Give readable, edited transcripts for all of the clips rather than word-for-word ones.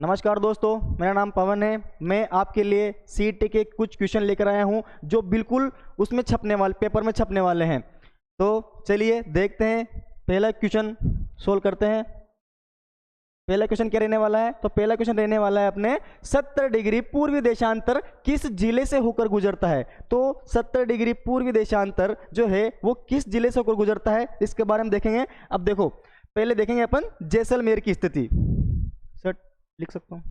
नमस्कार दोस्तों, मेरा नाम पवन है। मैं आपके लिए सीईटी के कुछ क्वेश्चन लेकर आया हूं जो बिल्कुल उसमें छपने वाले, पेपर में छपने वाले हैं। तो चलिए देखते हैं, पहला क्वेश्चन सोल्व करते हैं। पहला क्वेश्चन क्या रहने वाला है? तो पहला क्वेश्चन रहने वाला है अपने 70 डिग्री पूर्वी देशांतर किस जिले से होकर गुजरता है। तो 70 डिग्री पूर्वी देशांतर जो है वो किस जिले से होकर गुजरता है, इसके बारे में देखेंगे। अब देखो, पहले देखेंगे अपन जैसलमेर की स्थिति। सर लिख सकता हूं,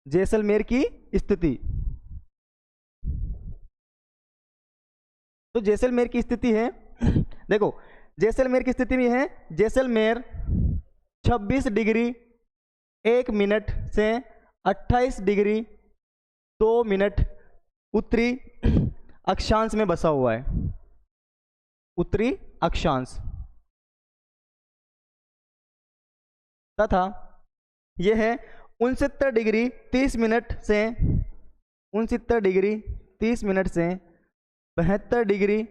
जैसलमेर की स्थिति। तो जैसलमेर की स्थिति है, देखो जैसलमेर की स्थिति में है, जैसलमेर 26 डिग्री 1 मिनट से 28 डिग्री 2 मिनट उत्तरी अक्षांश में बसा हुआ है। उत्तरी अक्षांश तथा यह है 69 डिग्री 30 मिनट से 69 डिग्री 30 मिनट से 72 डिग्री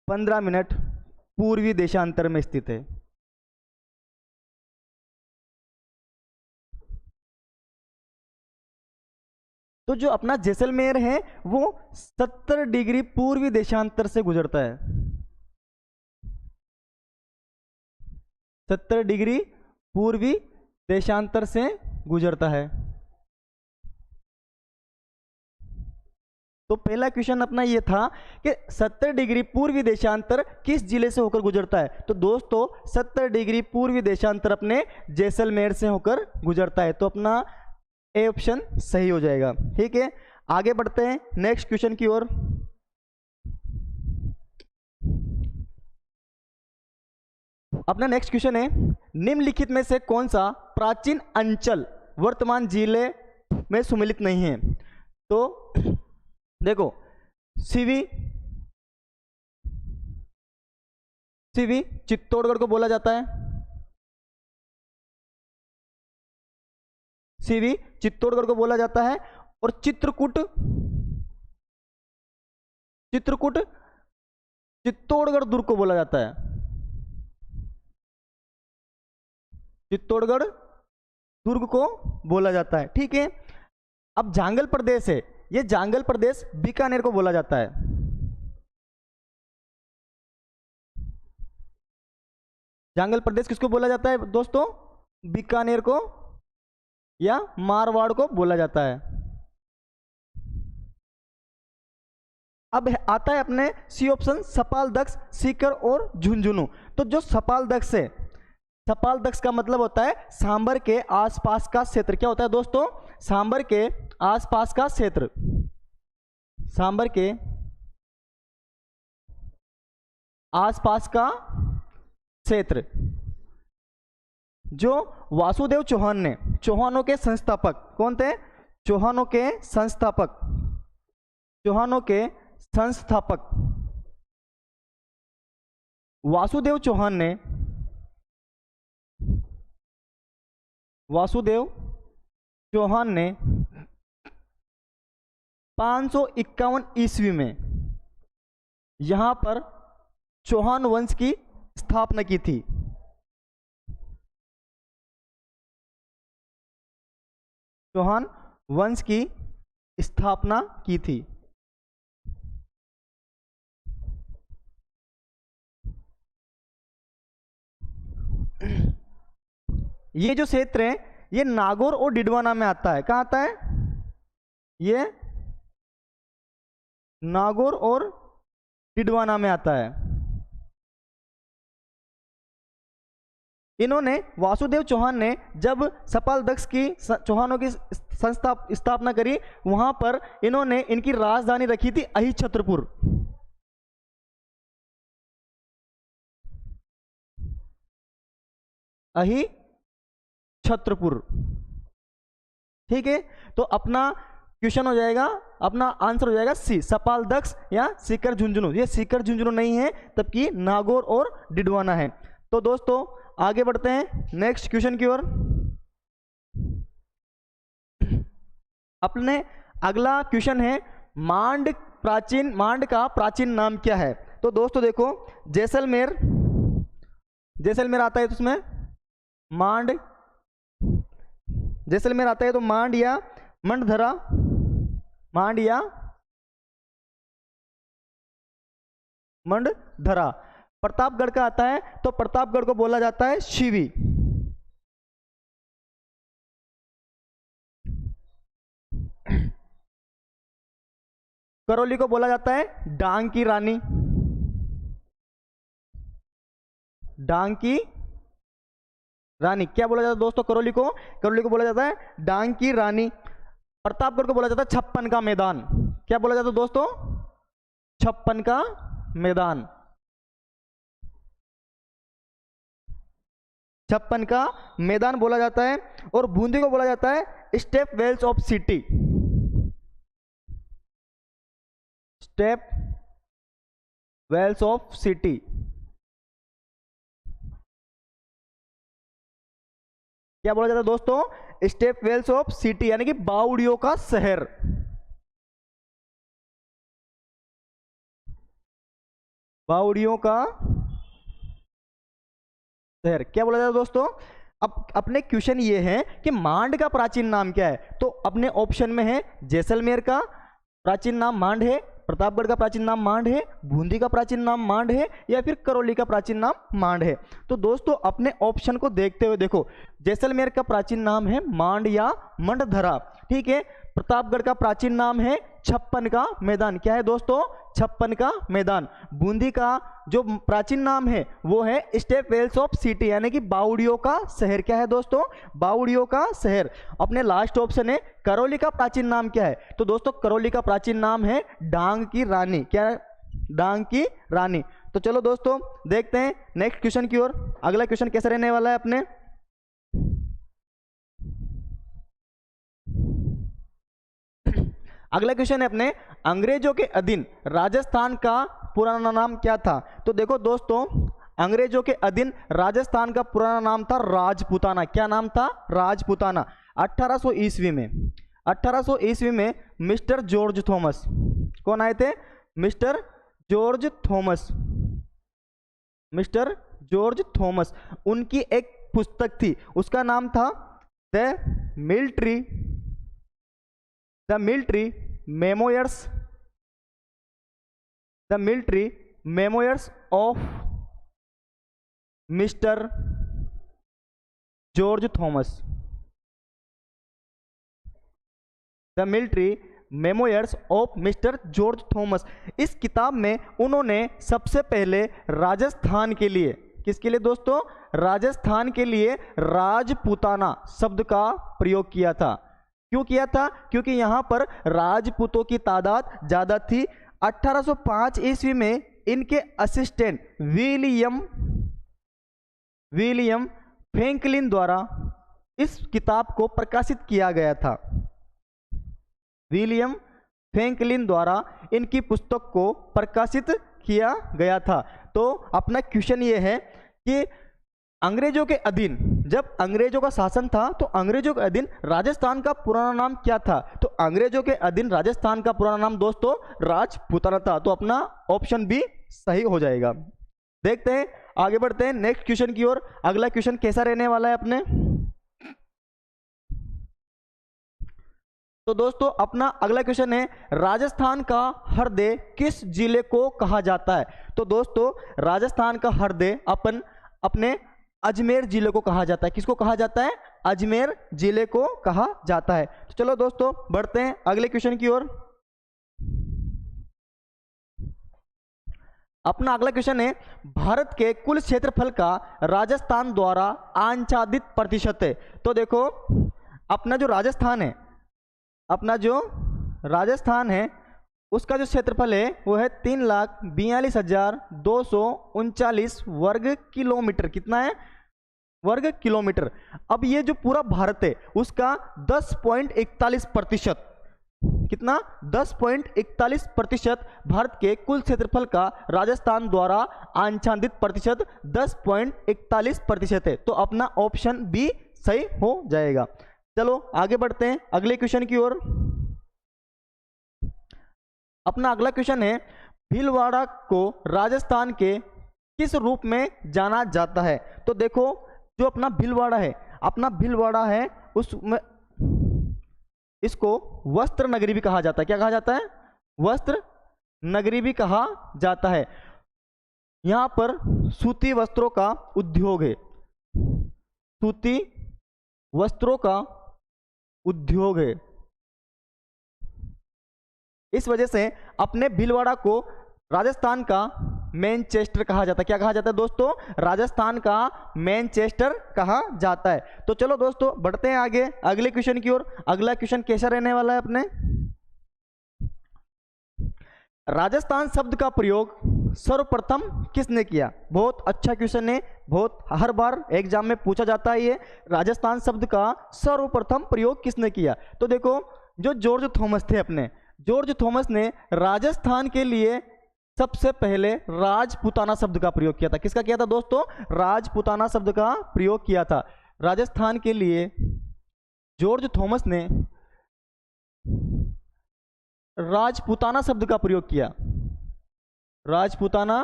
15 मिनट पूर्वी देशांतर में स्थित है। तो जो अपना जैसलमेर है वो 70 डिग्री पूर्वी देशांतर से गुजरता है। 70 डिग्री पूर्वी देशांतर से गुजरता है। तो पहला क्वेश्चन अपना ये था कि 70 डिग्री पूर्वी देशांतर किस जिले से होकर गुजरता है। तो दोस्तों 70 डिग्री पूर्वी देशांतर अपने जैसलमेर से होकर गुजरता है। तो अपना ए ऑप्शन सही हो जाएगा। ठीक है, आगे बढ़ते हैं नेक्स्ट क्वेश्चन की ओर। अपना नेक्स्ट क्वेश्चन है, निम्नलिखित में से कौन सा प्राचीन अंचल वर्तमान जिले में सम्मिलित नहीं है। तो देखो सीवी चित्तौड़गढ़ को बोला जाता है। सीवी चित्तौड़गढ़ को बोला जाता है। और चित्रकूट चित्तौड़गढ़ दुर्ग को बोला जाता है। चित्तौड़गढ़ दुर्ग को बोला जाता है। ठीक है, अब जांगल प्रदेश है, ये जांगल प्रदेश बीकानेर को बोला जाता है। जांगल प्रदेश किसको बोला जाता है दोस्तों? बीकानेर को या मारवाड़ को बोला जाता है। अब आता है अपने सी ऑप्शन, सपालदक्ष, सीकर और झुंझुनू। तो जो सपालदक्ष है, सपालदक्ष का मतलब होता है सांबर के आसपास का क्षेत्र। क्या होता है दोस्तों? सांबर के आसपास का क्षेत्र। सांबर के आसपास का क्षेत्र जो वासुदेव चौहान ने, चौहानों के संस्थापक कौन थे? चौहानों के संस्थापक वासुदेव चौहान ने 551 ईस्वी में यहां पर चौहान वंश की स्थापना की थी। चौहान वंश की स्थापना की थी। ये जो क्षेत्र है ये नागौर और डिडवाना में आता है। कहाँ आता है? ये नागौर और डिडवाना में आता है। इन्होंने, वासुदेव चौहान ने जब सपालदक्ष की चौहानों की स्थापना करी, वहां पर इन्होंने इनकी राजधानी रखी थी अहिछत्रपुर। अहिछत्रपुर। ठीक है, तो अपना क्वेश्चन हो जाएगा, अपना आंसर हो जाएगा सी, सपालदक्ष या सीकर झुंझुनू। ये सीकर झुंझुनू नहीं है, तबकि नागौर और डिडवाना है। तो दोस्तों आगे बढ़ते हैं नेक्स्ट क्वेश्चन की ओर। अपने अगला क्वेश्चन है, मांड का प्राचीन नाम क्या है। तो दोस्तों देखो, जैसलमेर, जैसलमेर आता है तो उसमें मांड, जैसलमेर आता है तो मांड या मंडधरा, मांड या मंडधरा। प्रतापगढ़ का आता है तो प्रतापगढ़ को बोला जाता है शिवी। करौली को बोला जाता है डांग की रानी, डांग की रानी। क्या बोला जाता है दोस्तों करौली को? करौली को बोला जाता है डांग की रानी। प्रतापगढ़ को बोला जाता है छप्पन का मैदान। क्या बोला जाता है दोस्तों? छप्पन का मैदान, छप्पन का मैदान बोला जाता है। और बूंदी को बोला जाता है step wells of city, step wells of city. क्या बोला जाता है दोस्तों? स्टेप वेल्स ऑफ सिटी, यानी कि बावड़ियों का शहर। बावड़ियों का शहर। क्या बोला जाता है दोस्तों? अब अपने क्वेश्चन ये है कि मांड का प्राचीन नाम क्या है, तो अपने ऑप्शन में है जैसलमेर का प्राचीन नाम मांड है, प्रतापगढ़ का प्राचीन नाम मांड है, बूंदी का प्राचीन नाम मांड है, या फिर करौली का प्राचीन नाम मांड है। तो दोस्तों अपने ऑप्शन को देखते हुए देखो, जैसलमेर का प्राचीन नाम है मांड या मंडधरा, ठीक है। प्रतापगढ़ का प्राचीन नाम है छप्पन का मैदान। क्या है दोस्तों? छप्पन का मैदान। बूंदी का जो प्राचीन नाम है वो है स्टेप वेल्स ऑफ सिटी, यानी कि बावड़ियों का शहर। क्या है दोस्तों? बावड़ियों का शहर। अपने लास्ट ऑप्शन है करौली का प्राचीन नाम क्या है, तो दोस्तों करौली का प्राचीन नाम है डांग की रानी। क्या है? डांग की रानी। तो चलो दोस्तों देखते हैं नेक्स्ट क्वेश्चन की ओर। अगला क्वेश्चन कैसा रहने वाला है अपने? अगला क्वेश्चन है अपने, अंग्रेजों के अधीन राजस्थान का पुराना नाम क्या था? तो देखो दोस्तों, अंग्रेजों के अधीन राजस्थान का पुराना नाम था राजपूताना। क्या नाम था? राजपूताना। 1800 ईस्वी में, 1800 ईस्वी में मिस्टर जॉर्ज थॉमस, कौन आए थे? Mister George Thomas, mister George Thomas. उनकी एक पुस्तक थी, उसका नाम था the military memoirs, the military memoirs of mister George Thomas, the military memoirs of mister George Thomas. इस किताब में उन्होंने सबसे पहले राजस्थान के लिए, किसके लिए दोस्तों? राजस्थान के लिए राजपूताना शब्द का प्रयोग किया था। क्यों किया था? क्योंकि यहां पर राजपूतों की तादाद ज्यादा थी। 1805 ईस्वी में इनके असिस्टेंट विलियम फ्रैंकलिन द्वारा इस किताब को प्रकाशित किया गया था। विलियम फ्रैंकलिन द्वारा इनकी पुस्तक को प्रकाशित किया गया था। तो अपना क्वेश्चन ये है कि अंग्रेजों के अधीन, जब अंग्रेजों का शासन था तो अंग्रेजों के अधीन राजस्थान का पुराना नाम क्या था? तो अंग्रेजों के अधीन राजस्थान का पुराना नाम दोस्तों राजपूताना था। तो अपना ऑप्शन बी सही हो जाएगा। देखते हैं, आगे बढ़ते हैं नेक्स्ट क्वेश्चन की ओर। अगला क्वेश्चन कैसा रहने वाला है अपने? तो दोस्तों अपना अगला क्वेश्चन है, राजस्थान का हृदय किस जिले को कहा जाता है? तो दोस्तों राजस्थान का हृदय अपने अजमेर जिले को कहा जाता है। किसको कहा जाता है? अजमेर जिले को कहा जाता है। तो चलो दोस्तों बढ़ते हैं अगले क्वेश्चन की ओर। अपना अगला क्वेश्चन है, भारत के कुल क्षेत्रफल का राजस्थान द्वारा आच्छादित प्रतिशत है। तो देखो अपना जो राजस्थान है, अपना जो राजस्थान है उसका जो क्षेत्रफल है वो है 3,42,239 वर्ग किलोमीटर। कितना है? वर्ग किलोमीटर। अब ये जो पूरा भारत है उसका 10.41%, कितना? 10.41% भारत के कुल क्षेत्रफल का राजस्थान द्वारा आच्छादित प्रतिशत 10.41% है। तो अपना ऑप्शन बी सही हो जाएगा। चलो आगे बढ़ते हैं अगले क्वेश्चन की ओर। अपना अगला क्वेश्चन है, भीलवाड़ा को राजस्थान के किस रूप में जाना जाता है? तो देखो, जो अपना भीलवाड़ा है उसमें इसको वस्त्र नगरी भी कहा जाता है। क्या कहा जाता है? वस्त्र नगरी भी कहा जाता है। यहां पर सूती वस्त्रों का उद्योग है, सूती वस्त्रों का उद्योग है। इस वजह से अपने भीलवाड़ा को राजस्थान का मैनचेस्टर कहा जाता है। क्या कहा जाता है दोस्तों? राजस्थान का मैनचेस्टर कहा जाता है। तो चलो दोस्तों बढ़ते हैं आगे अगले क्वेश्चन की ओर। अगला क्वेश्चन कैसा रहने वाला है अपने? राजस्थान शब्द का प्रयोग सर्वप्रथम किसने किया? बहुत अच्छा क्वेश्चन है, बहुत हर बार एग्जाम में पूछा जाता है ये। राजस्थान शब्द का सर्वप्रथम प्रयोग किसने किया? तो देखो, जो जॉर्ज थॉमस थे अपने, जॉर्ज थॉमस ने राजस्थान के लिए सबसे पहले राजपूताना शब्द का प्रयोग किया था। किसका किया था दोस्तों? राजपूताना शब्द का प्रयोग किया था। राजस्थान के लिए जॉर्ज थॉमस ने राजपूताना शब्द का प्रयोग किया, राजपूताना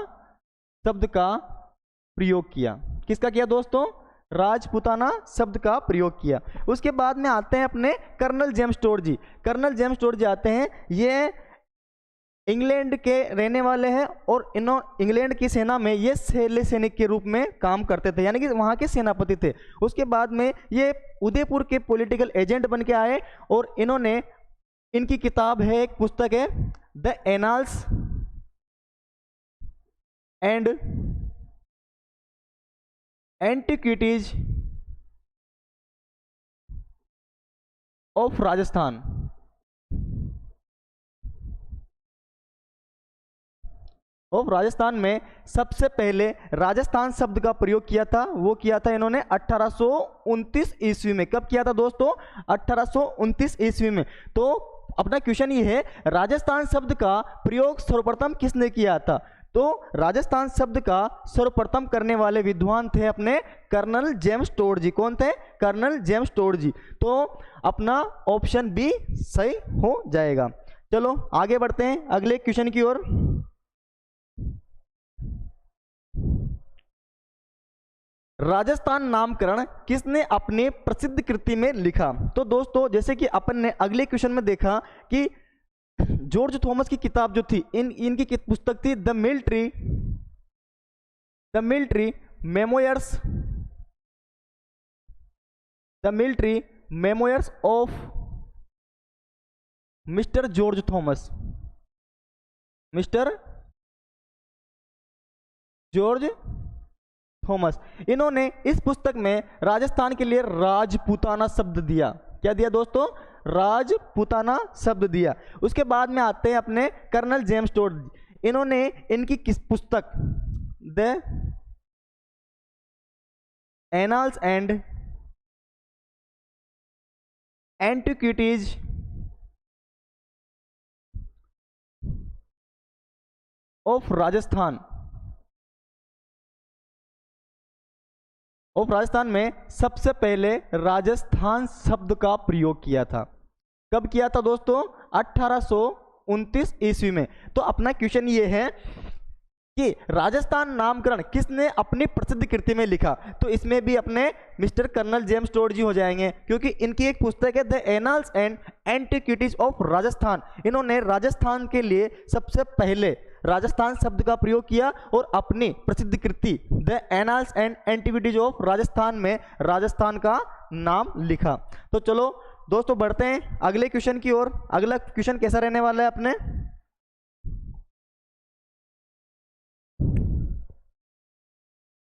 शब्द का प्रयोग किया। किसका किया दोस्तों? राजपूताना शब्द का प्रयोग किया। उसके बाद में आते हैं अपने कर्नल जेम्स टोड जी। कर्नल जेम्स टोड जी आते हैं, ये इंग्लैंड के रहने वाले हैं और इंग्लैंड की सेना में ये शैल्य सैनिक के रूप में काम करते थे, यानी कि वहाँ के सेनापति थे। उसके बाद में ये उदयपुर के पॉलिटिकल एजेंट बन के आए और इन्होंने, इनकी किताब है, एक पुस्तक है, the annals and antiquities of Rajasthan. Of Rajasthan में सबसे पहले राजस्थान शब्द का प्रयोग किया था, वो किया था इन्होंने 1829 ईस्वी में। कब किया था दोस्तों? 1829 ईस्वी में। तो अपना क्वेश्चन ये है, राजस्थान शब्द का प्रयोग सर्वप्रथम किसने किया था? तो राजस्थान शब्द का सर्वप्रथम करने वाले विद्वान थे अपने कर्नल जेम्स टोड जी। कौन थे? कर्नल जेम्स टोड जी। तो अपना ऑप्शन बी सही हो जाएगा। चलो आगे बढ़ते हैं अगले क्वेश्चन की ओर। राजस्थान नामकरण किसने अपने प्रसिद्ध कृति में लिखा? तो दोस्तों जैसे कि अपन ने अगले क्वेश्चन में देखा कि जॉर्ज थॉमस की किताब जो थी, इनकी पुस्तक थी the military memoirs of mister George Thomas. Mister George Thomas, इन्होंने इस पुस्तक में राजस्थान के लिए राजपूताना शब्द दिया। क्या दिया दोस्तों? राजपूताना शब्द दिया। उसके बाद में आते हैं अपने कर्नल जेम्स टोड। इन्होंने इनकी किस पुस्तक the annals and antiquities of Rajasthan में सबसे पहले राजस्थान शब्द का प्रयोग किया था। कब किया था दोस्तों? 1829 ईस्वी में। तो अपना क्वेश्चन ये है कि राजस्थान नामकरण किसने अपनी प्रसिद्ध कृति में लिखा? तो इसमें भी अपने मिस्टर कर्नल जेम्स टोड जी हो जाएंगे, क्योंकि इनकी एक पुस्तक है the annals and antiquities of Rajasthan. इन्होंने राजस्थान के लिए सबसे पहले राजस्थान शब्द का प्रयोग किया और अपनी प्रसिद्ध कृति the annals and antiquities of Rajasthan में राजस्थान का नाम लिखा। तो चलो दोस्तों बढ़ते हैं अगले क्वेश्चन की ओर। अगला क्वेश्चन कैसा रहने वाला है अपने?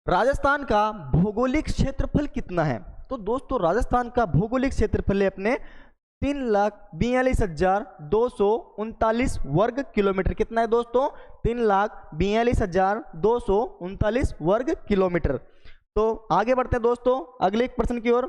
राजस्थान का भौगोलिक क्षेत्रफल कितना है? तो दोस्तों राजस्थान का भौगोलिक क्षेत्रफल है अपने 3,42,239 वर्ग किलोमीटर। कितना है दोस्तों? 3,42,239 वर्ग किलोमीटर। तो आगे बढ़ते हैं दोस्तों अगले एक प्रश्न की ओर।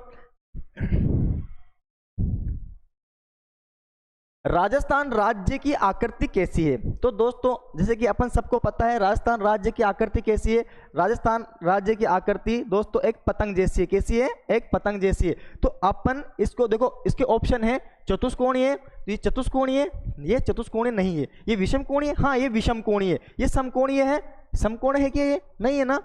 राजस्थान राज्य की आकृति कैसी है? तो दोस्तों जैसे कि अपन सबको पता है राजस्थान राज्य की आकृति कैसी है। राजस्थान राज्य की आकृति दोस्तों एक पतंग जैसी है। कैसी है? एक पतंग जैसी है। तो अपन इसको देखो, इसके ऑप्शन है चतुष्कोणीय, तो ये चतुष्कोणीय, ये चतुष्कोणीय नहीं है। ये विषमकोणीय, हाँ ये विषमकोणीय है। ये समकोणीय है, समकोण है क्या? ये नहीं है ना।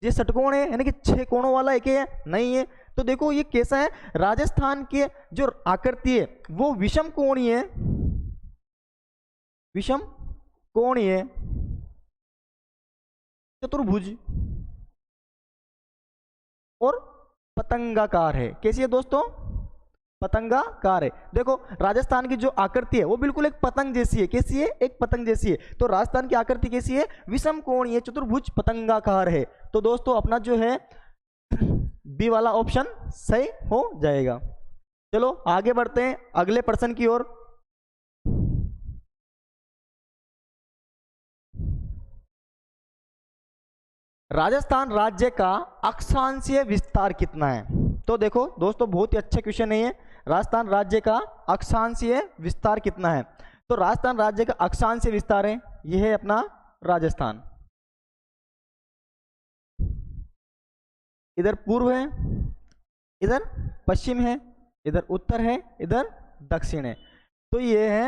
ये षटकोण है, यानी कि 6 कोणों वाला एक है, नहीं है। तो देखो ये कैसा है, राजस्थान के जो आकृति है वो विषम कोणीय है, विषम कोणीय चतुर्भुज और पतंगाकार है। कैसी है दोस्तों? पतंगाकार है। देखो राजस्थान की जो आकृति है वो बिल्कुल एक पतंग जैसी है। कैसी है? एक पतंग जैसी है। तो राजस्थान की आकृति कैसी है? विषम कोणीय चतुर्भुज पतंगाकार है। तो दोस्तों अपना जो है बी वाला ऑप्शन सही हो जाएगा। चलो आगे बढ़ते हैं अगले प्रश्न की ओर। राजस्थान राज्य का अक्षांशीय विस्तार कितना है? तो देखो दोस्तों बहुत ही अच्छा क्वेश्चन है ये। राजस्थान राज्य का अक्षांशीय विस्तार कितना है? तो राजस्थान राज्य का अक्षांशीय विस्तार है, यह है अपना राजस्थान। इधर पूर्व है, इधर पश्चिम है, इधर उत्तर है, इधर दक्षिण है। तो ये है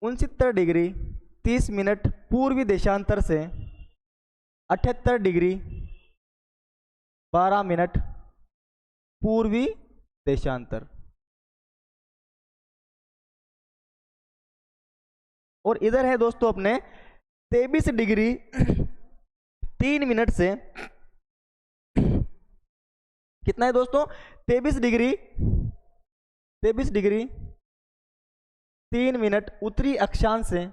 69 डिग्री 30 मिनट पूर्वी देशांतर से 78 डिग्री 12 मिनट पूर्वी देशांतर। और इधर है दोस्तों अपने 23 डिग्री 3 मिनट से कितना है दोस्तों? 23 डिग्री 3 मिनट उत्तरी अक्षांश से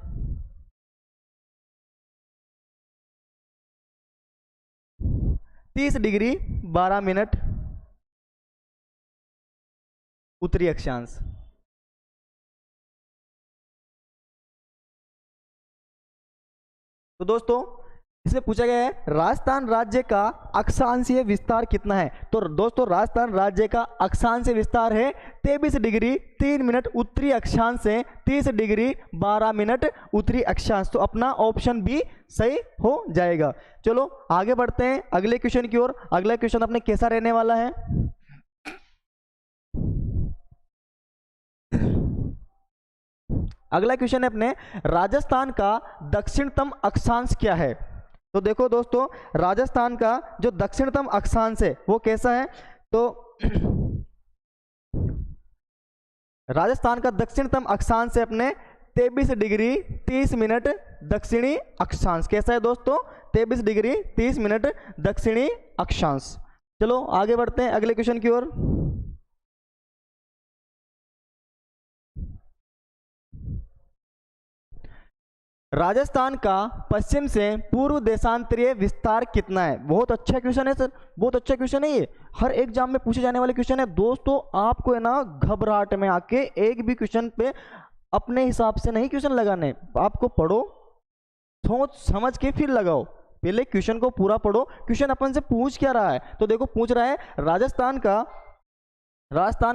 30 डिग्री 12 मिनट उत्तरी अक्षांश। तो दोस्तों इसमें पूछा गया है राजस्थान राज्य का अक्षांशीय विस्तार कितना है? तो दोस्तों राजस्थान राज्य का अक्षांशीय विस्तार है 23 डिग्री 3 मिनट उत्तरी अक्षांश से 30 डिग्री 12 मिनट उत्तरी अक्षांश। तो अपना ऑप्शन बी सही हो जाएगा। चलो आगे बढ़ते हैं अगले क्वेश्चन की ओर। अगला क्वेश्चन अपने कैसा रहने वाला है? अगला क्वेश्चन है अपने राजस्थान का दक्षिणतम अक्षांश क्या है? तो देखो दोस्तों राजस्थान का जो दक्षिणतम अक्षांश है वो कैसा है? तो राजस्थान का दक्षिणतम अक्षांश है अपने 23 डिग्री 30 मिनट दक्षिणी अक्षांश। कैसा है दोस्तों? 23 डिग्री 30 मिनट दक्षिणी अक्षांश। चलो आगे बढ़ते हैं अगले क्वेश्चन की ओर। राजस्थान का पश्चिम से पूर्व देशांतरीय विस्तार कितना है? बहुत अच्छा क्वेश्चन है सर, बहुत अच्छा क्वेश्चन है ये। हर एग्जाम में पूछे जाने वाले क्वेश्चन है दोस्तों। आपको है ना घबराहट में आके एक भी क्वेश्चन पे अपने हिसाब से नहीं क्वेश्चन लगाने। आपको पढ़ो, सोच समझ के फिर लगाओ। पहले क्वेश्चन को पूरा पढ़ो। क्वेश्चन अपन से पूछ क्या रहा है? तो देखो पूछ रहा है राजस्थान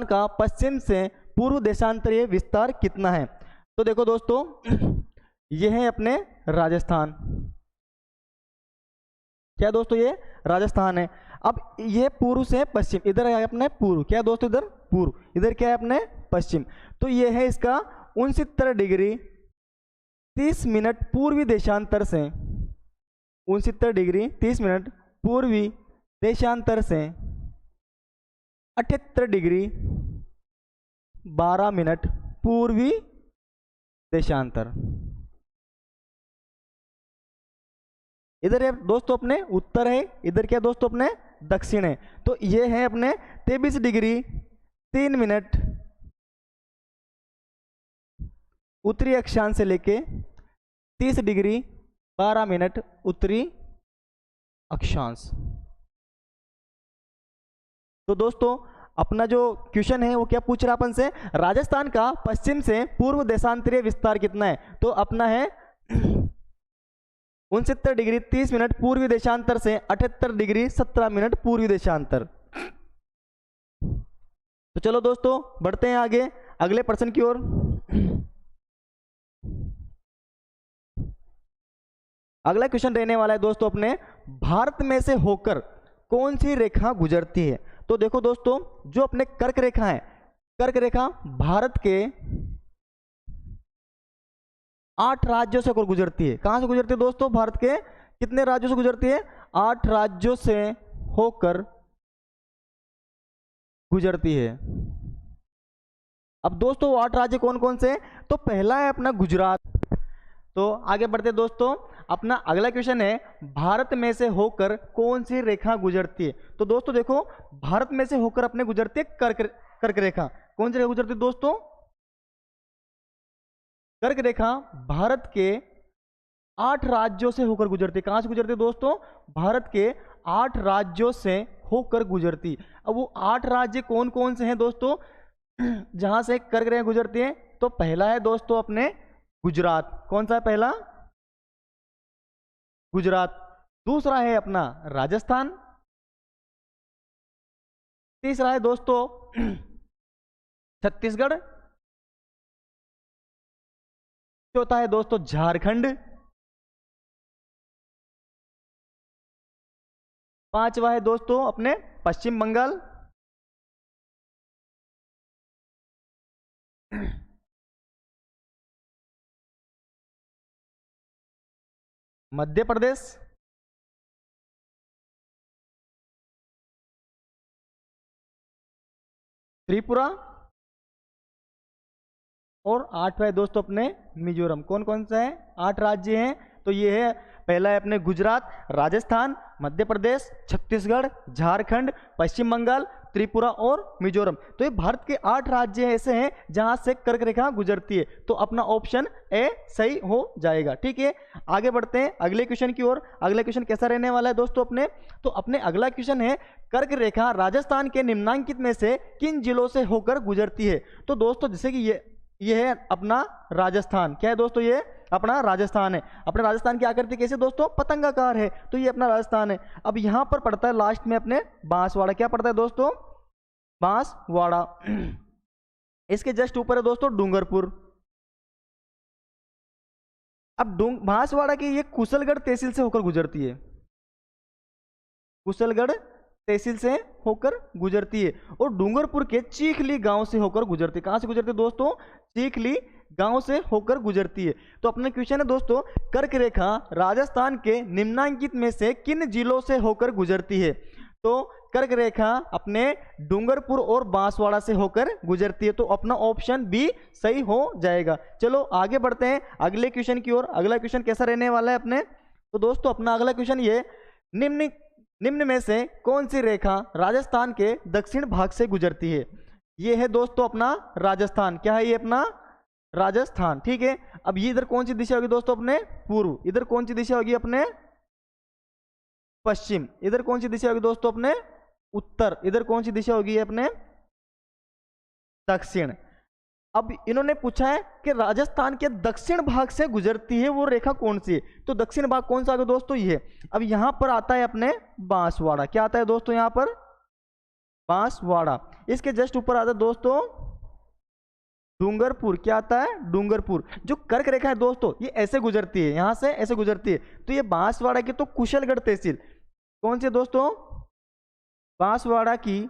का पश्चिम से पूर्व देशांतरीय विस्तार कितना है? तो देखो दोस्तों ये है अपने राजस्थान। क्या दोस्तों? ये राजस्थान है। अब ये पूर्व से पश्चिम, इधर है अपने पूर्व। क्या दोस्तों? इधर पूर्व, इधर क्या है अपने पश्चिम। तो ये है इसका 69 डिग्री 30 मिनट पूर्वी देशांतर से 69 डिग्री 30 मिनट पूर्वी देशांतर से 78 डिग्री 12 मिनट पूर्वी देशांतर। इधर है दोस्तों अपने उत्तर है, इधर क्या दोस्तों अपने दक्षिण है। तो ये है अपने 23 डिग्री 3 मिनट उत्तरी अक्षांश से लेके 30 डिग्री 12 मिनट उत्तरी अक्षांश। तो दोस्तों अपना जो क्वेश्चन है वो क्या पूछ रहा अपन से? राजस्थान का पश्चिम से पूर्व देशांतरीय विस्तार कितना है? तो अपना है 69 डिग्री 30 मिनट पूर्वी देशांतर से 78 डिग्री 17 मिनट पूर्वी देशांतर। तो चलो दोस्तों बढ़ते हैं आगे। अगले प्रश्न की ओर। अगला क्वेश्चन रहने वाला है दोस्तों अपने, भारत में से होकर कौन सी रेखा गुजरती है। तो देखो दोस्तों, जो अपने कर्क रेखा है, कर्क रेखा भारत के 8 राज्यों से होकर गुजरती है। कहां से गुजरती है दोस्तों? भारत के कितने राज्यों से गुजरती है? 8 राज्यों से होकर गुजरती है। अब दोस्तों 8 राज्य कौन कौन से हैं? तो पहला है अपना गुजरात। तो आगे बढ़ते दोस्तों, अपना अगला क्वेश्चन है, भारत में से होकर कौन सी रेखा गुजरती है। तो दोस्तों देखो, भारत में से होकर अपने गुजरती है कर्क रेखा। कौन सी रेखा गुजरती है दोस्तों? कर्क रेखा भारत के 8 राज्यों से होकर गुजरती है। कहां से गुजरती है दोस्तों? भारत के 8 राज्यों से होकर गुजरती। अब वो 8 राज्य कौन कौन से हैं दोस्तों जहां से कर्क रेखा गुजरती है? तो पहला है दोस्तों अपने गुजरात। कौन सा है पहला? गुजरात। दूसरा है अपना राजस्थान। तीसरा है दोस्तों छत्तीसगढ़। चौथा है दोस्तों झारखंड। पांचवा है दोस्तों अपने पश्चिम बंगाल। मध्य प्रदेश। त्रिपुरा। और 8वां है दोस्तों अपने मिजोरम। कौन कौन सा है? 8 राज्य हैं। तो ये है, पहला है अपने गुजरात, राजस्थान, मध्य प्रदेश, छत्तीसगढ़, झारखंड, पश्चिम बंगाल, त्रिपुरा और मिजोरम। तो ये भारत के 8 राज्य ऐसे हैं जहां से कर्क रेखा गुजरती है। तो अपना ऑप्शन ए सही हो जाएगा। ठीक है, आगे बढ़ते हैं अगले क्वेश्चन की ओर। अगला क्वेश्चन कैसा रहने वाला है दोस्तों अपने? तो अपने अगला क्वेश्चन है, कर्क रेखा राजस्थान के निम्नांकित में से किन जिलों से होकर गुजरती है। तो दोस्तों जैसे कि ये है अपना राजस्थान। क्या है दोस्तों? ये अपना राजस्थान है। अपने राजस्थान की आकृति कैसे दोस्तों? पतंगाकार है। तो ये अपना राजस्थान है। अब यहां पर पड़ता है लास्ट में अपने बांसवाड़ा। क्या पड़ता है दोस्तों? बांसवाड़ा। इसके जस्ट ऊपर है दोस्तों डूंगरपुर। अब बांसवाड़ा की ये कुशलगढ़ तहसील से होकर गुजरती है। कुशलगढ़ तहसील से होकर गुजरती है। और डूंगरपुर के चीखली गांव से होकर गुजरती है। कहां से गुजरती है दोस्तों? चीखली गांव से होकर गुजरती है। तो अपना क्वेश्चन है दोस्तों, कर्क रेखा राजस्थान के निम्नांकित में से किन जिलों से होकर गुजरती है। तो कर्क रेखा अपने डूंगरपुर और बांसवाड़ा से होकर गुजरती है। तो अपना ऑप्शन बी सही हो जाएगा। चलो आगे बढ़ते हैं अगले क्वेश्चन की ओर। अगला क्वेश्चन कैसा रहने वाला है अपने? तो दोस्तों अपना अगला क्वेश्चन ये, निम्न में से कौन सी रेखा राजस्थान के दक्षिण भाग से गुजरती है। ये है दोस्तों अपना राजस्थान। क्या है ये? अपना राजस्थान। ठीक है, अब ये इधर कौन सी दिशा होगी दोस्तों? अपने पूर्व। इधर कौन सी दिशा होगी? अपने पश्चिम। इधर कौन सी दिशा होगी दोस्तों? अपने उत्तर। इधर कौन सी दिशा होगी? अपने दक्षिण। अब इन्होंने पूछा है कि राजस्थान के दक्षिण भाग से गुजरती है वो रेखा कौन सी है। तो दक्षिण भाग कौन सा है दोस्तों? ये। अब यहां पर आता है अपने बांसवाड़ा। क्या आता है दोस्तों? यहां पर बांसवाड़ा। इसके जस्ट ऊपर आता है दोस्तों डूंगरपुर। क्या आता है? डूंगरपुर। जो कर्क रेखा है दोस्तों ये ऐसे गुजरती है, यहां से ऐसे गुजरती है। तो ये बांसवाड़ा की तो कुशलगढ़ तहसील। कौन सी दोस्तों? बांसवाड़ा की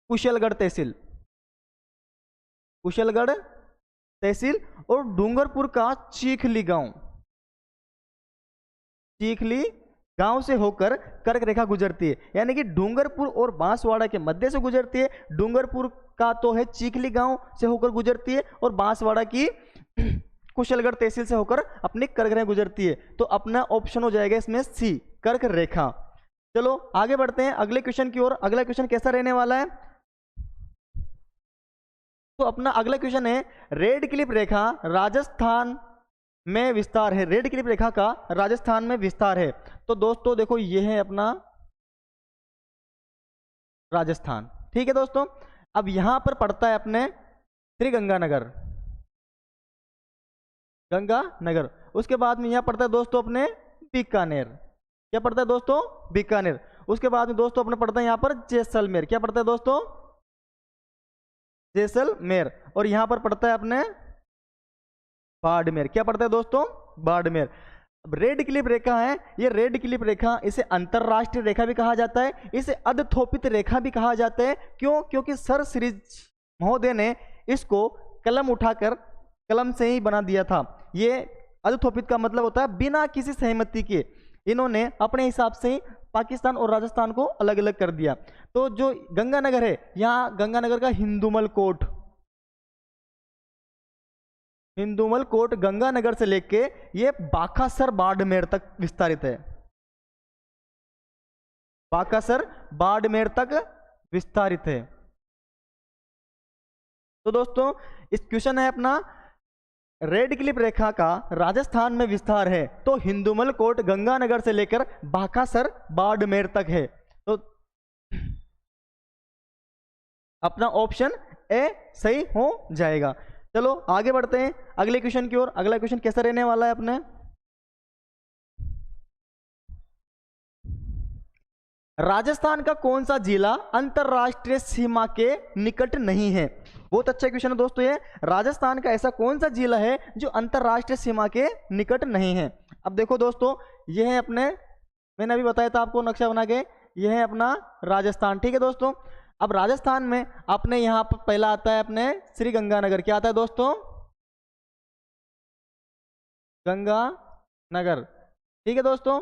कुशलगढ़ तहसील। कुशलगढ़ तहसील। और डूंगरपुर का चीखली गांव। चीखली गांव से होकर कर्क रेखा गुजरती है। यानी कि डूंगरपुर और बांसवाड़ा के मध्य से गुजरती है। डूंगरपुर का तो है चीखली गांव से होकर गुजरती है और बांसवाड़ा की कुशलगढ़ तहसील से होकर अपनी कर्क रेखा गुजरती है। तो अपना ऑप्शन हो जाएगा इसमें सी, कर्क रेखा। चलो आगे बढ़ते हैं अगले क्वेश्चन की ओर। अगला क्वेश्चन कैसा रहने वाला है? तो अपना अगला क्वेश्चन है, रेड क्लिप रेखा राजस्थान में विस्तार है। रेड क्लिप रेखा का राजस्थान में विस्तार है। तो दोस्तों देखो ये है अपना राजस्थान। ठीक है दोस्तों, अब यहां पर पड़ता है अपने श्री गंगानगर। गंगानगर। उसके बाद में यहां पड़ता है दोस्तों अपने बीकानेर। क्या पड़ता है दोस्तों? बीकानेर। उसके बाद में दोस्तों अपने पड़ता है यहां पर जैसलमेर। क्या पड़ता है दोस्तों? जैसलमेर, और यहाँ पर पड़ता है अपने बाड़मेर। क्या पड़ता है दोस्तों? बाड़मेर। अब रेड क्लिफ रेखा है, ये रेड क्लिफ रेखा, इसे अंतरराष्ट्रीय रेखा भी कहा जाता है, इसे अधथोपित रेखा भी कहा जाता है। क्यों? क्योंकि सर सीरीज महोदय ने इसको कलम उठाकर कलम से ही बना दिया था। ये अधथोपित का मतलब होता है बिना किसी सहमति के इन्होंने अपने हिसाब से ही पाकिस्तान और राजस्थान को अलग अलग कर दिया। तो जो गंगानगर है, यहाँ गंगानगर का हिंदुमल कोट, हिंदुमल कोट गंगानगर से लेके ये बाकासर बाड़मेर तक विस्तारित है। बाकासर बाड़मेर तक विस्तारित है। तो दोस्तों इस क्वेश्चन है अपना, रेड क्लिफ रेखा का राजस्थान में विस्तार है तो हिंदुमल कोट गंगानगर से लेकर बाकासर बाड़मेर तक है। तो अपना ऑप्शन ए सही हो जाएगा। चलो आगे बढ़ते हैं अगले क्वेश्चन की ओर। अगला क्वेश्चन कैसा रहने वाला है अपने, राजस्थान का कौन सा जिला अंतरराष्ट्रीय सीमा के निकट नहीं है? बहुत अच्छा क्वेश्चन है दोस्तों ये। राजस्थान का ऐसा कौन सा जिला है जो अंतरराष्ट्रीय सीमा के निकट नहीं है? अब देखो दोस्तों, यह है अपने, मैंने अभी बताया था आपको नक्शा बना के, यह है अपना राजस्थान। ठीक है दोस्तों, अब राजस्थान में अपने यहाँ पर पहला आता है अपने श्री गंगानगर। क्या आता है दोस्तों? गंगानगर। ठीक है दोस्तों,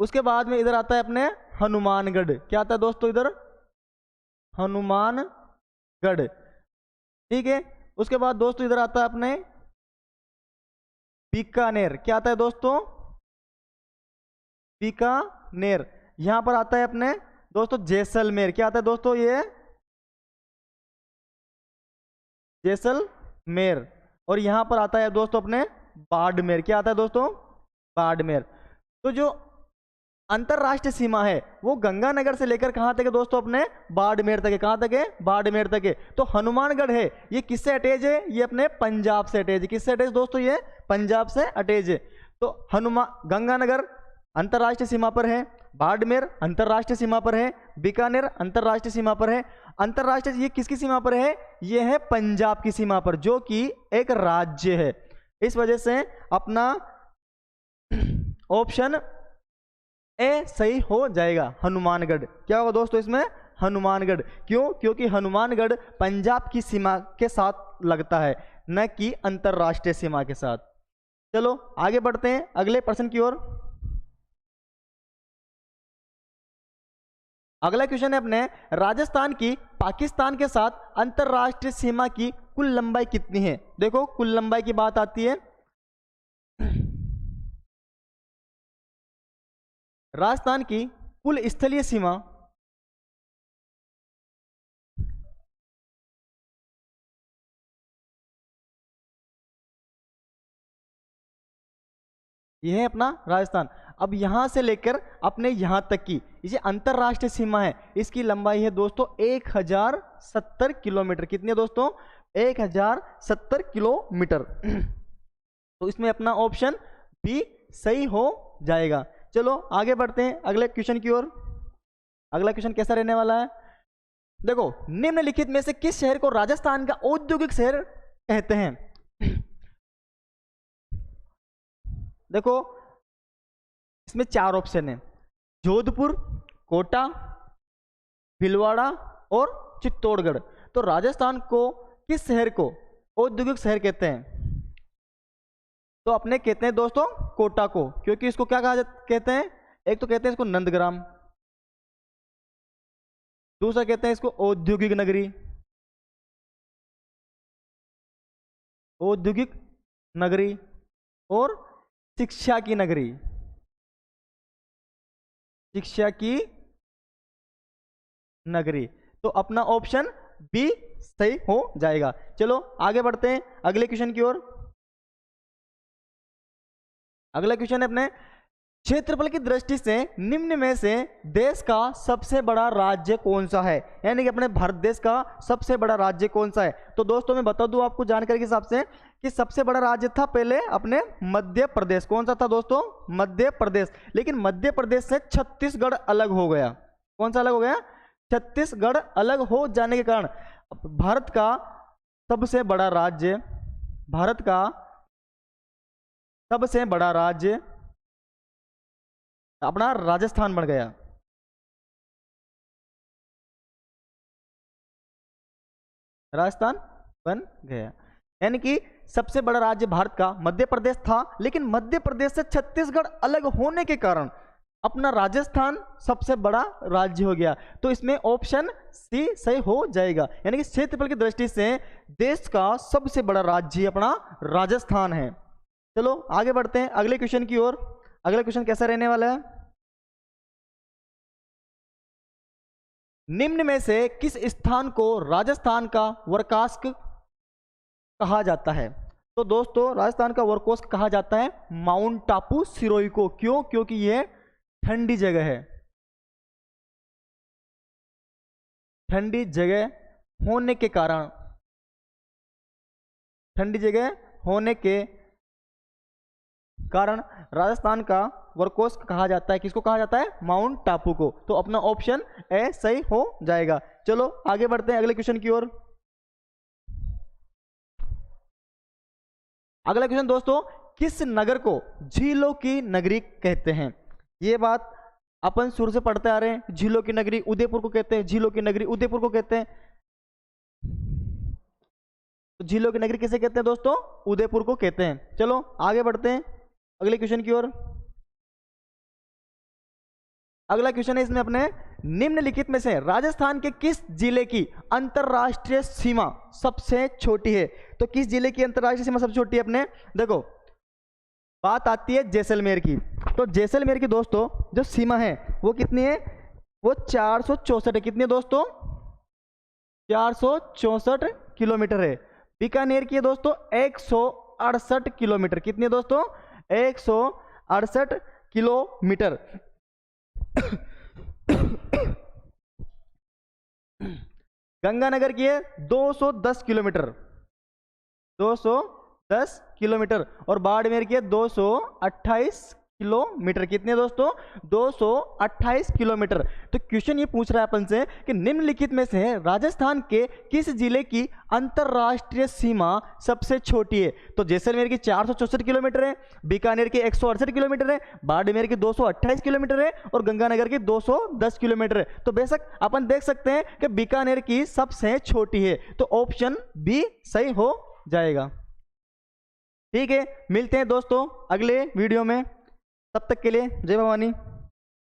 उसके बाद में इधर आता है अपने हनुमानगढ़। क्या आता है दोस्तों? इधर हनुमानगढ़। ठीक है, उसके बाद दोस्तों इधर आता है अपने बीकानेर। क्या आता है दोस्तों? बीकानेर। यहां पर आता है अपने दोस्तों जैसलमेर। क्या आता है दोस्तों? ये जैसलमेर। और यहां पर आता है दोस्तों अपने बाड़मेर। क्या आता है दोस्तों? बाड़मेर। तो जो अंतरराष्ट्रीय सीमा है वो गंगानगर से लेकर कहां तक है दोस्तों? अपने बाड़मेर तक है। कहां तक है? बाड़मेर तक है। तो हनुमानगढ़ है, ये किससे अटैच है? ये अपने पंजाब से अटैच है। किससे अटैच दोस्तों? ये पंजाब से अटैच है। तो गंगानगर अंतरराष्ट्रीय सीमा पर है, बाड़मेर अंतरराष्ट्रीय सीमा पर है, बीकानेर अंतरराष्ट्रीय सीमा पर है। अंतरराष्ट्रीय ये किसकी सीमा पर है? ये है पंजाब की सीमा पर, जो कि एक राज्य है। इस वजह से अपना ऑप्शन ए सही हो जाएगा, हनुमानगढ़। क्या होगा दोस्तों इसमें? हनुमानगढ़। क्यों? क्योंकि हनुमानगढ़ पंजाब की सीमा के साथ लगता है, न कि अंतरराष्ट्रीय सीमा के साथ। चलो आगे बढ़ते हैं अगले प्रश्न की ओर। अगला क्वेश्चन है अपने, राजस्थान की पाकिस्तान के साथ अंतरराष्ट्रीय सीमा की कुल लंबाई कितनी है? देखो कुल लंबाई की बात आती है, राजस्थान की कुल स्थलीय सीमा यह है अपना राजस्थान। अब यहां से लेकर अपने यहां तक की ये अंतरराष्ट्रीय सीमा है, इसकी लंबाई है दोस्तों 1070 किलोमीटर। कितनी है दोस्तों? 1070 किलोमीटर। तो इसमें अपना ऑप्शन बी सही हो जाएगा। चलो आगे बढ़ते हैं अगले क्वेश्चन की ओर। अगला क्वेश्चन कैसा रहने वाला है? देखो, निम्नलिखित में से किस शहर को राजस्थान का औद्योगिक शहर कहते हैं? देखो इसमें चार ऑप्शन है, जोधपुर, कोटा, भीलवाड़ा और चित्तौड़गढ़। तो राजस्थान को किस शहर को औद्योगिक शहर कहते हैं? तो अपने कहते हैं दोस्तों कोटा को, क्योंकि इसको क्या कहते हैं? एक तो कहते हैं इसको नंदग्राम, दूसरा कहते हैं इसको औद्योगिक नगरी, औद्योगिक नगरी, और शिक्षा की नगरी, शिक्षा की नगरी। तो अपना ऑप्शन बी सही हो जाएगा। चलो आगे बढ़ते हैं अगले क्वेश्चन की ओर। अगला क्वेश्चन है अपने, क्षेत्रफल की दृष्टि से निम्न में से देश का सबसे बड़ा राज्य कौन सा है, यानी कि अपने भारत देश का सबसे बड़ा राज्य कौन सा है। तो दोस्तों मैं बता दूं आपको जानकारी के हिसाब से कि सबसे बड़ा राज्य था पहले अपने मध्य प्रदेश। कौन सा था दोस्तों? मध्य प्रदेश। लेकिन मध्य प्रदेश से छत्तीसगढ़ अलग हो गया। कौन सा अलग हो गया? छत्तीसगढ़ अलग हो जाने के कारण भारत का सबसे बड़ा राज्य, भारत का सबसे बड़ा राज्य अपना राजस्थान बन गया। राजस्थान बन गया, यानी कि सबसे बड़ा राज्य भारत का मध्य प्रदेश था, लेकिन मध्य प्रदेश से छत्तीसगढ़ अलग होने के कारण अपना राजस्थान सबसे बड़ा राज्य हो गया। तो इसमें ऑप्शन सी सही हो जाएगा, यानी कि क्षेत्रफल की दृष्टि से देश का सबसे बड़ा राज्य अपना राजस्थान है। चलो आगे बढ़ते हैं अगले क्वेश्चन की ओर। अगला क्वेश्चन कैसा रहने वाला है? निम्न में से किस स्थान को राजस्थान का वर्कास्क कहा जाता है? तो दोस्तों राजस्थान का वर्कोस्क कहा जाता है माउंट टापू सिरोही को। क्यों? क्योंकि यह ठंडी जगह है। ठंडी जगह होने के कारण, ठंडी जगह होने के कारण राजस्थान का वर्कोस्क कहा जाता है। किसको कहा जाता है? माउंट टापू को। तो अपना ऑप्शन ए सही हो जाएगा। चलो आगे बढ़ते हैं अगले क्वेश्चन की ओर। अगला क्वेश्चन दोस्तों, किस नगर को झीलों की नगरी कहते हैं? ये बात अपन शुरू से पढ़ते आ रहे हैं। झीलों की नगरी उदयपुर को कहते हैं, झीलों की नगरी उदयपुर को कहते हैं। तो झीलों की नगरी किसे कहते हैं दोस्तों? उदयपुर को कहते हैं। चलो आगे बढ़ते हैं अगले क्वेश्चन की ओर। अगला क्वेश्चन है इसमें अपने, निम्नलिखित में से राजस्थान के किस जिले की अंतरराष्ट्रीय सीमा सबसे छोटी है? तो किस जिले की अंतरराष्ट्रीय सीमा सबसे छोटी है? अपने देखो बात आती है जैसलमेर की। तो जैसलमेर की दोस्तों जो सीमा है वो कितनी है? वो 464 है। कितनी है दोस्तों? 464 किलोमीटर है। बीकानेर की है दोस्तों 168 किलोमीटर। कितनी है दोस्तों? 168 किलोमीटर। गंगानगर की है 210 किलोमीटर, 210 किलोमीटर। और बाड़मेर की है 228 किलोमीटर। कितने दोस्तों? 228 किलोमीटर। तो क्वेश्चन ये पूछ रहा है अपन से कि निम्नलिखित में से राजस्थान के किस जिले की अंतरराष्ट्रीय सीमा सबसे छोटी है? तो जैसलमेर की 464 किलोमीटर है, बीकानेर की 168 किलोमीटर है, बाड़मेर की 228 किलोमीटर है और गंगानगर की 210 किलोमीटर है। तो बेशक अपन देख सकते हैं कि बीकानेर की सबसे छोटी है। तो ऑप्शन बी सही हो जाएगा। ठीक है, मिलते हैं दोस्तों अगले वीडियो में। तब तक के लिए जय भवानी।